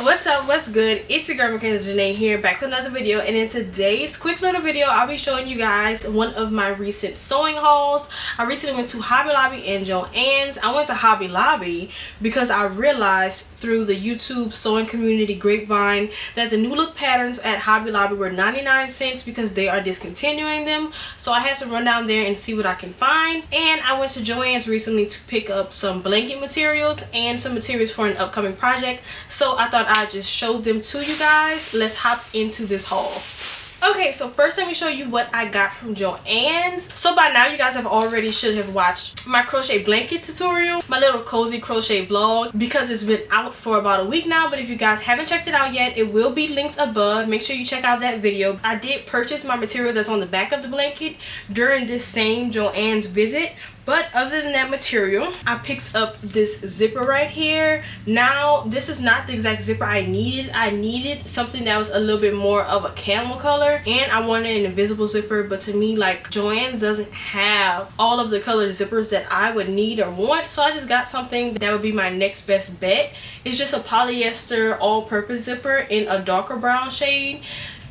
what's good? It's your girl Mackenzie Janae here, back with another video. And in today's quick little video, I'll be showing you guys one of my recent sewing hauls. I recently went to Hobby Lobby and Joann's. I went to Hobby Lobby because I realized through the YouTube sewing community grapevine that the new look patterns at Hobby Lobby were 99 cents because they are discontinuing them. So I had to run down there and see what I can find. And I went to Joann's recently to pick up some blanket materials and some materials for an upcoming project. So I thought I'd just show them to you guys. Let's hop into this haul. Okay, so first let me show you what I got from Joann's. So by now you guys should have watched my crochet blanket tutorial, my little cozy crochet vlog, because it's been out for about a week now. But if you guys haven't checked it out yet, it will be linked above. Make sure you check out that video. I did purchase my material that's on the back of the blanket during this same Joann's visit. But other than that material, I picked up this zipper right here. Now, this is not the exact zipper I needed. I needed something that was a little bit more of a camel color. And I wanted an invisible zipper. But to me, like, Joann's doesn't have all of the colored zippers that I would need or want. So I just got something that would be my next best bet. It's just a polyester all-purpose zipper in a darker brown shade.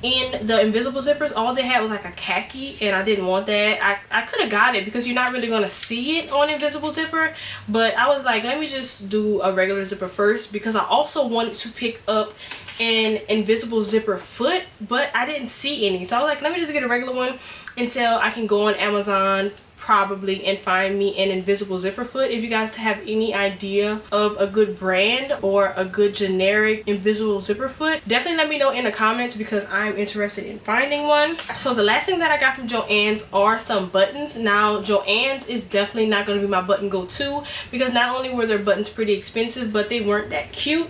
In the invisible zippers, all they had was like a khaki, and I didn't want that. I could have got it because you're not really going to see it on invisible zipper, but I was like, let me just do a regular zipper first, because I also wanted to pick up an invisible zipper foot, but I didn't see any. So I was like, let me just get a regular one until I can go on Amazon probably and find me an invisible zipper foot. If you guys have any idea of a good brand or a good generic invisible zipper foot, definitely let me know in the comments, because I'm interested in finding one. So the last thing that I got from Joann's are some buttons. Now, Joann's is definitely not going to be my button go-to, because not only were their buttons pretty expensive, but they weren't that cute.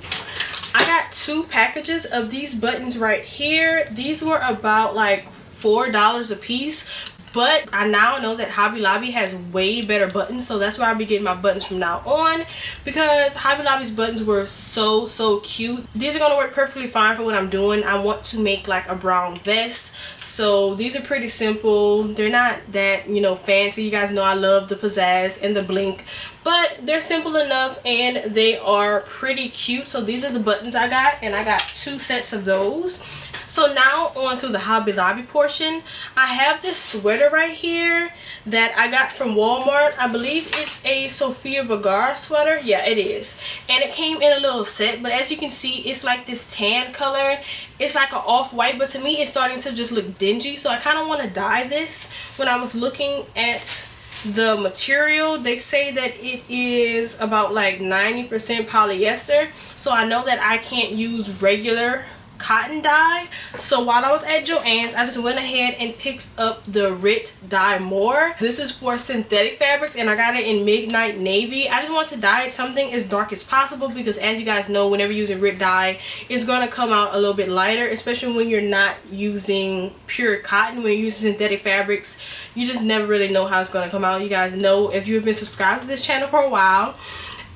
I got 2 packages of these buttons right here. These were about like $4 a piece. But I now know that Hobby Lobby has way better buttons, so that's where I'll be getting my buttons from now on, because Hobby Lobby's buttons were so cute. These are going to work perfectly fine for what I'm doing. I want to make like a brown vest, so these are pretty simple. They're not that, you know, fancy. You guys know I love the pizzazz and the blink, but they're simple enough and they are pretty cute. So these are the buttons I got, and I got 2 sets of those. So now on to the Hobby Lobby portion. I have this sweater right here that I got from Walmart. I believe it's a Sofia Vergara sweater. Yeah, it is. And it came in a little set, but as you can see, it's like this tan color. It's like an off-white, but to me it's starting to just look dingy. So I kind of want to dye this. When I was looking at the material, they say that it is about like 90% polyester. So I know that I can't use regular cotton dye. So while I was at Joann's, I just went ahead and picked up the Rit Dye More. This is for synthetic fabrics, and I got it in Midnight Navy. I just want to dye it something as dark as possible, because as you guys know, whenever you're using Rit dye, it's going to come out a little bit lighter, especially when you're not using pure cotton. When you're using synthetic fabrics, you just never really know how it's going to come out. You guys know, if you've been subscribed to this channel for a while,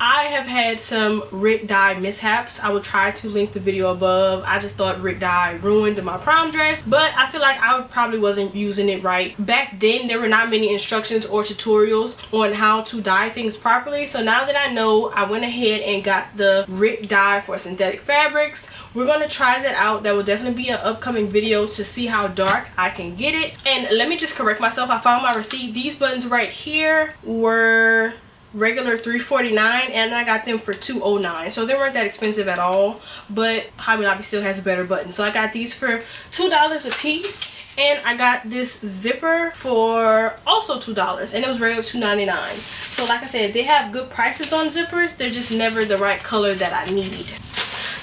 I have had some Rit dye mishaps. I will try to link the video above. I just thought Rit dye ruined my prom dress, but I feel like I probably wasn't using it right. Back then, there were not many instructions or tutorials on how to dye things properly. So now that I know, I went ahead and got the Rit dye for synthetic fabrics. We're going to try that out. That will definitely be an upcoming video to see how dark I can get it. And let me just correct myself. I found my receipt. These buttons right here were regular $3.49, and I got them for $2.09, so they weren't that expensive at all. But Hobby Lobby still has a better button, so I got these for $2 a piece. And I got this zipper for also $2, and it was regular $2.99. So like I said, they have good prices on zippers. They're just never the right color that I need.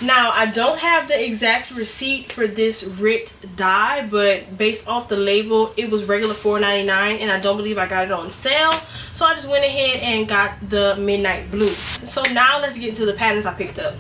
Now, I don't have the exact receipt for this Rit dye, but based off the label, it was regular $4.99, and I don't believe I got it on sale. So I just went ahead and got the Midnight Blue. So now let's get into the patterns I picked up.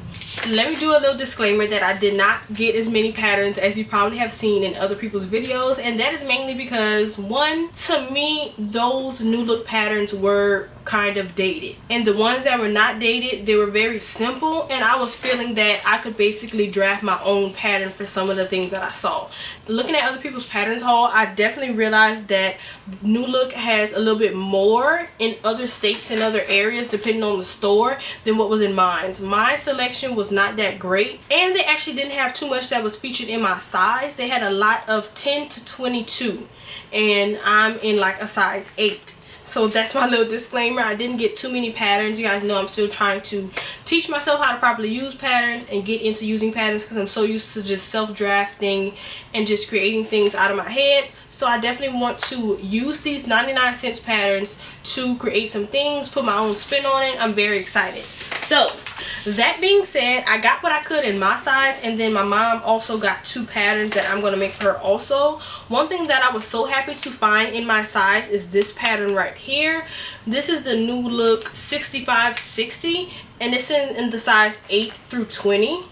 Let me do a little disclaimer that I did not get as many patterns as you probably have seen in other people's videos, and that is mainly because, one, to me, those new look patterns were kind of dated, and the ones that were not dated, they were very simple, and I was feeling that I could basically draft my own pattern for some of the things that I saw. Looking at other people's patterns haul, I definitely realized that New Look has a little bit more in other states and other areas depending on the store than what was in mine. My selection was not that great, and they actually didn't have too much that was featured in my size. They had a lot of 10 to 22, and I'm in like a size 8. So that's my little disclaimer. I didn't get too many patterns. You guys know I'm still trying to teach myself how to properly use patterns and get into using patterns, because I'm so used to just self-drafting and just creating things out of my head. So I definitely want to use these 99-cent patterns to create some things, put my own spin on it. I'm very excited. So that being said, I got what I could in my size, and then my mom also got 2 patterns that I'm going to make for her also. One thing that I was so happy to find in my size is this pattern right here. This is the New Look 6560, and it's in the size 8 through 20.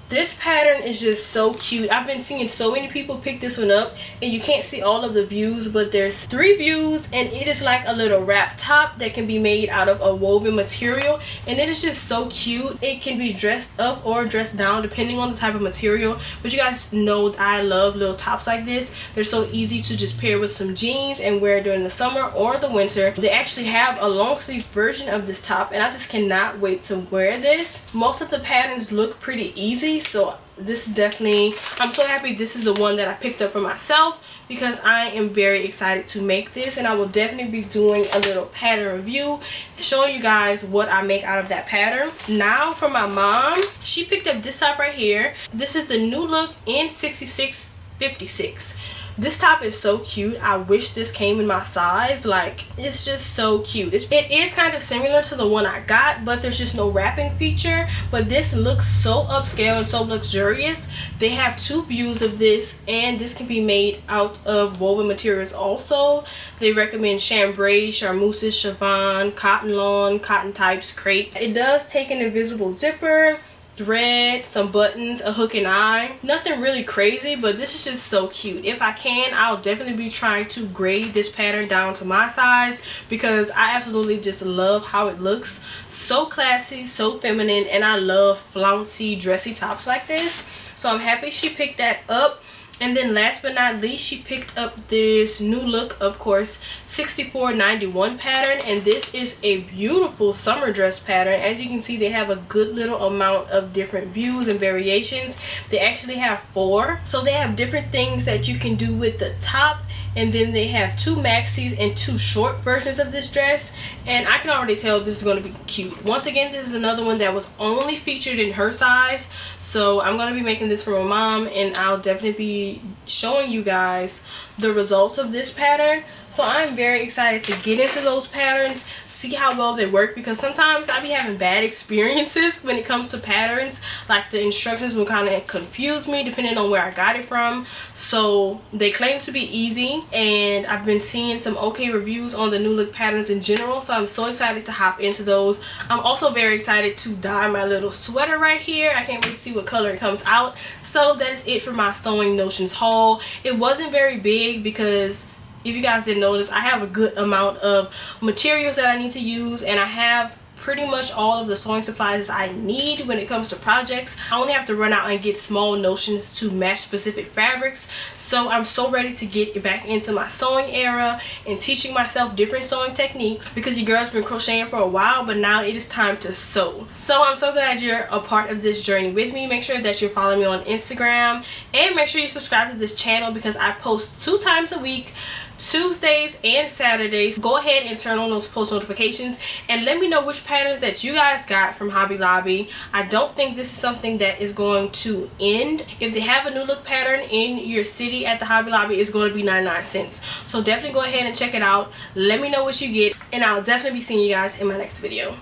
This pattern is just so cute. I've been seeing so many people pick this one up, and you can't see all of the views, but there's 3 views, and it is like a little wrap top that can be made out of a woven material, and it is just so cute. It can be dressed up or dressed down depending on the type of material, but you guys know I love little tops like this. They're so easy to just pair with some jeans and wear during the summer or the winter. They actually have a long sleeve version of this top, and I just cannot wait to wear this. Most of the patterns look pretty easy, so this is definitely, I'm so happy this is the one that I picked up for myself, because I am very excited to make this, and I will definitely be doing a little pattern review showing you guys what I make out of that pattern. Now for my mom, she picked up this top right here. This is the New Look N6656. This top is so cute. I wish this came in my size. Like, it's just so cute. It is kind of similar to the one I got, but there's just no wrapping feature. But this looks so upscale and so luxurious. They have 2 views of this, and this can be made out of woven materials also. They recommend chambray, charmeuse, chiffon, cotton lawn, cotton types, crepe. It does take an invisible zipper, thread, some buttons, a hook and eye. Nothing really crazy, but this is just so cute. If I can, I'll definitely be trying to grade this pattern down to my size, because I absolutely just love how it looks. So classy, so feminine, and I love flouncy, dressy tops like this. So I'm happy she picked that up. And then last but not least, she picked up this New Look, of course, 6491 pattern, and this is a beautiful summer dress pattern. As you can see, they have a good little amount of different views and variations. They actually have 4, so they have different things that you can do with the top, and then they have 2 maxis and 2 short versions of this dress, and I can already tell this is going to be cute. Once again, this is another one that was only featured in her size. So I'm going to be making this for my mom, and I'll definitely be showing you guys the results of this pattern. So I'm very excited to get into those patterns, see how well they work, because sometimes I be having bad experiences when it comes to patterns. Like, the instructions will kind of confuse me depending on where I got it from. So they claim to be easy, and I've been seeing some okay reviews on the New Look patterns in general, so I'm so excited to hop into those. I'm also very excited to dye my little sweater right here. I can't wait to see what color it comes out. So that is it for my Sewing Notions haul. It wasn't very big, because if you guys didn't notice, I have a good amount of materials that I need to use, and I have pretty much all of the sewing supplies I need when it comes to projects. I only have to run out and get small notions to match specific fabrics. So I'm so ready to get back into my sewing era and teaching myself different sewing techniques, because your girl's been crocheting for a while, but now it is time to sew. So I'm so glad you're a part of this journey with me. Make sure that you're following me on Instagram, and make sure you subscribe to this channel, because I post 2 times a week, Tuesdays and Saturdays. Go ahead and turn on those post notifications, and let me know which patterns that you guys got from Hobby Lobby. I don't think this is something that is going to end. If they have a New Look pattern in your city at the Hobby Lobby, it's going to be 99 cents. So definitely go ahead and check it out. Let me know what you get, and I'll definitely be seeing you guys in my next video.